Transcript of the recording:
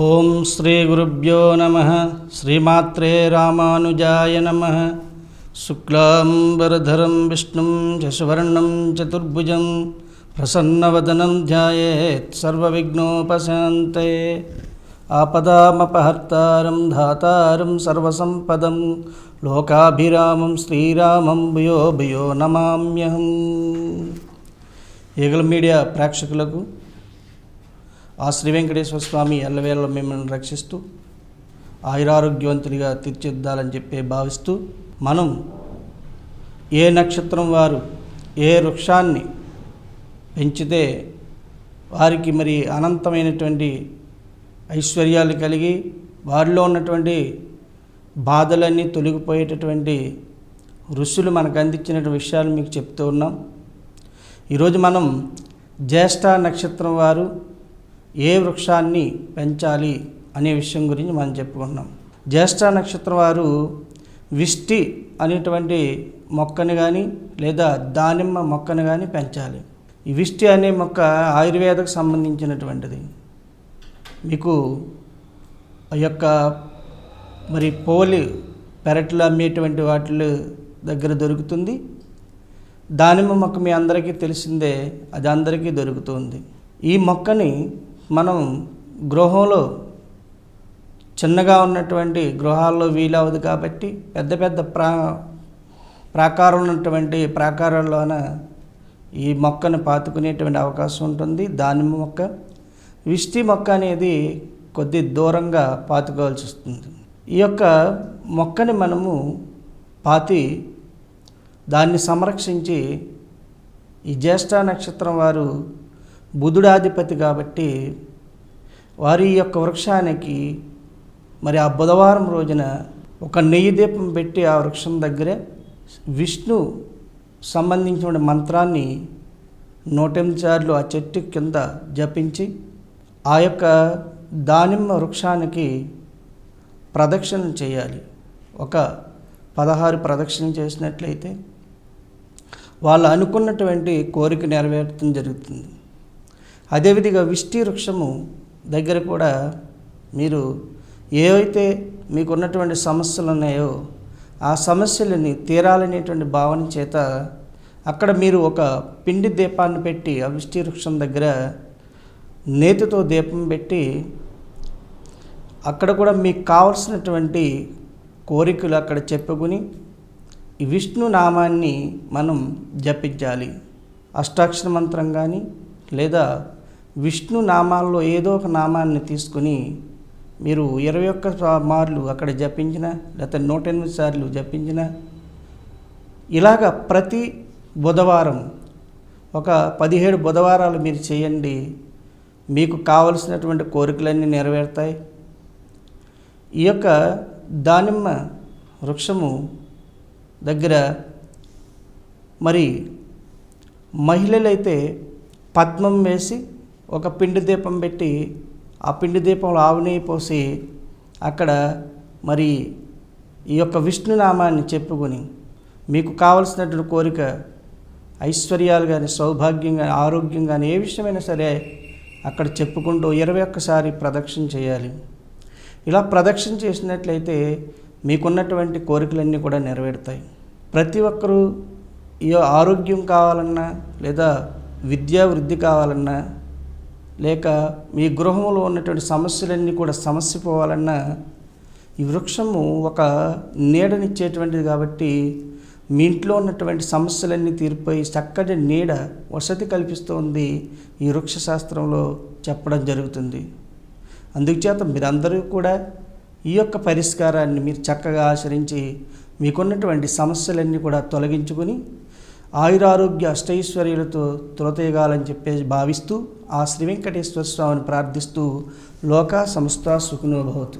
ఓం శ్రీ గురుభ్యో నమః. శ్రీమాత్రే రామానుజాయ నమః. శుక్లాంబరధరం విష్ణుం శశివర్ణం చతుర్భుజం ప్రసన్నవదనం ధ్యాయేత్ సర్వవిఘ్నోపశాంతయే. ఆపదామపహర్తారం ధాతారం సర్వసంపదం లోకాభిరామం శ్రీరామం భూయో భూయో నమామ్యహం. ఈగల్ మీడియా ప్రేక్షకులకు ఆ శ్రీ వెంకటేశ్వర స్వామి ఎల్లవేళ మిమ్మల్ని రక్షిస్తూ ఆయురారోగ్యవంతునిగా తీర్చిదిద్దాలని చెప్పి భావిస్తూ, మనం ఏ నక్షత్రం వారు ఏ వృక్షాన్ని పెంచితే వారికి మరి అనంతమైనటువంటి ఐశ్వర్యాలు కలిగి వారిలో ఉన్నటువంటి బాధలన్నీ తొలగిపోయేటటువంటి ఋషులు మనకు అందించిన విషయాలు మీకు చెప్తూ ఉన్నాం. ఈరోజు మనం జ్యేష్ఠ నక్షత్రం వారు ఏ వృక్షాన్ని పెంచాలి అనే విషయం గురించి మనం చెప్పుకున్నాం. జ్యేష్ఠ నక్షత్రం వారు విష్టి అనేటువంటి మొక్కను కానీ లేదా దానిమ్మ మొక్కను కానీ పెంచాలి. ఈ విష్టి అనే మొక్క ఆయుర్వేదకు సంబంధించినటువంటిది. మీకు ఆ యొక్క మరి పోలి పెరట్లో అమ్మేటువంటి వాటి దగ్గర దొరుకుతుంది. దానిమ్మ మొక్క మీ అందరికీ తెలిసిందే, అది అందరికీ దొరుకుతుంది. ఈ మొక్కని మనం గృహంలో చిన్నగా ఉన్నటువంటి గృహాల్లో వీలవదు కాబట్టి పెద్ద పెద్ద ప్రాకారం ఉన్నటువంటి ప్రాకారాల్లోన ఈ మొక్కను పాతుకునేటువంటి అవకాశం ఉంటుంది. దానిమ్మ మొక్క, విష్టి మొక్క అనేది కొద్ది దూరంగా పాతుకోవాల్సి వస్తుంది. ఈ యొక్క మొక్కని మనము పాతి దాన్ని సంరక్షించి, ఈ జ్యేష్ఠ నక్షత్రం వారు బుధుడాధిపతి కాబట్టి వారి యొక్క వృక్షానికి మరి ఆ బుధవారం రోజున ఒక నెయ్యి దీపం పెట్టి ఆ వృక్షం దగ్గరే విష్ణు సంబంధించిన మంత్రాన్ని 108 సార్లు ఆ చెట్టు కింద జపించి ఆ యొక్క దానిమ్మ వృక్షానికి ప్రదక్షిణ చేయాలి. ఒక 16 ప్రదక్షిణ చేసినట్లయితే వాళ్ళు అనుకున్నటువంటి కోరిక నెరవేరడం జరుగుతుంది. అదేవిధంగా విష్టి వృక్షము దగ్గర కూడా మీరు ఏవైతే మీకున్నటువంటి సమస్యలు ఉన్నాయో ఆ సమస్యలని తీరాలనేటువంటి భావన చేత అక్కడ మీరు ఒక పిండి దీపాన్ని పెట్టి ఆ విష్టి వృక్షం దగ్గర నేతితో దీపం పెట్టి అక్కడ కూడా మీకు కావలసినటువంటి కోరికలు అక్కడ చెప్పుకుని ఈ విష్ణు నామాన్ని మనం జపించాలి. అష్టాక్షర మంత్రం కానీ లేదా విష్ణు నామాల్లో ఏదో ఒక నామాన్ని తీసుకుని మీరు 21 మార్లు అక్కడ జపించిన లేకపోతే 108 సార్లు జపించిన, ఇలాగ ప్రతి బుధవారం ఒక 17 బుధవారాలు మీరు చేయండి. మీకు కావలసినటువంటి కోరికలన్నీ నెరవేరుతాయి. ఈ యొక్క దానిమ్మ వృక్షము దగ్గర మరి మహిళలైతే పద్మం వేసి ఒక పిండి దీపం పెట్టి ఆ పిండి దీపంలో ఆవు నెయ్యి పోసి అక్కడ మరి ఈ యొక్క విష్ణునామాన్ని చెప్పుకొని మీకు కావలసినటువంటి కోరిక ఐశ్వర్యాలు కానీ సౌభాగ్యం కానీ ఆరోగ్యం కానీ ఏ విషయమైనా సరే అక్కడ చెప్పుకుంటూ 21 సారి ప్రదక్షిణ చేయాలి. ఇలా ప్రదక్షిణ చేసినట్లయితే మీకున్నటువంటి కోరికలన్నీ కూడా నెరవేరుతాయి. ప్రతి ఒక్కరూ ఈ ఆరోగ్యం కావాలన్నా లేదా విద్యా వృద్ధి కావాలన్నా లేక మీ గృహంలో ఉన్నటువంటి సమస్యలన్నీ కూడా సమస్య పోవాలన్నా ఈ వృక్షము ఒక నీడనిచ్చేటువంటిది కాబట్టి మీ ఇంట్లో ఉన్నటువంటి సమస్యలన్నీ తీరిపోయి చక్కటి నీడ వసతి కల్పిస్తుంది ఈ వృక్ష శాస్త్రంలో చెప్పడం జరుగుతుంది. అందుచేత మీరందరూ కూడా ఈ యొక్క పరిష్కారాన్ని మీరు చక్కగా ఆచరించి మీకున్నటువంటి సమస్యలన్నీ కూడా తొలగించుకొని ఆయురారోగ్య అష్టైశ్వర్యాలతో తులతీగాలని చెప్పేసి భావిస్తూ ఆ శ్రీ వెంకటేశ్వర స్వామిని ప్రార్థిస్తూ లోకా సమస్త సుఖినో భవతు.